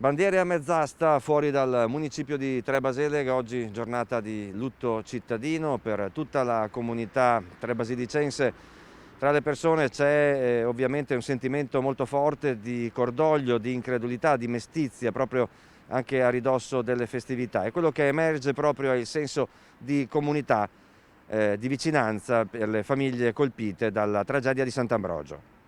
Bandiere a mezz'asta fuori dal municipio di Trebaselega, oggi giornata di lutto cittadino per tutta la comunità trebasilicense. Tra le persone c'è ovviamente un sentimento molto forte di cordoglio, di incredulità, di mestizia, proprio anche a ridosso delle festività. E quello che emerge proprio è il senso di comunità, di vicinanza per le famiglie colpite dalla tragedia di Sant'Ambrogio.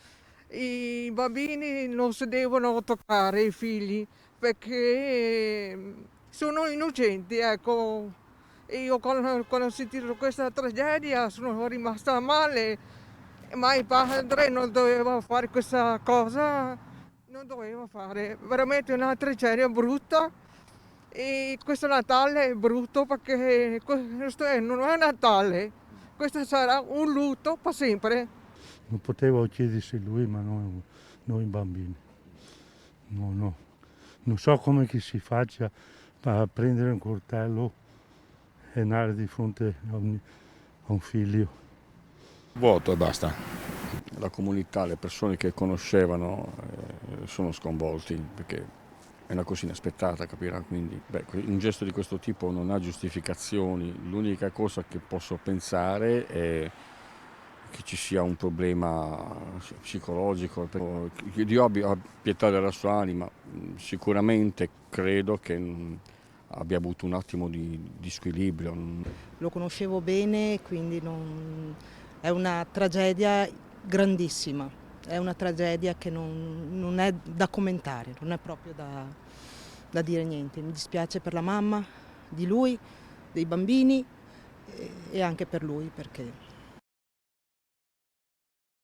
I bambini non si devono toccare, i figli, perché sono innocenti, ecco. E io quando ho sentito questa tragedia sono rimasta male, ma il padre non doveva fare questa cosa, non doveva fare. Veramente una tragedia brutta. E questo Natale è brutto perché non è Natale, questo sarà un lutto per sempre. Non poteva uccidersi lui, ma noi bambini. No, no. Non so come che si faccia a prendere un coltello e andare di fronte a un figlio. Vuoto e basta. La comunità, le persone che conoscevano sono sconvolti perché è una cosa inaspettata, capirà? Quindi un gesto di questo tipo non ha giustificazioni. L'unica cosa che posso pensare è che ci sia un problema psicologico. Dio abbia pietà della sua anima, sicuramente credo che abbia avuto un attimo di squilibrio. Lo conoscevo bene, quindi è una tragedia grandissima, è una tragedia che non è da commentare, non è proprio da dire niente. Mi dispiace per la mamma, di lui, dei bambini e anche per lui perché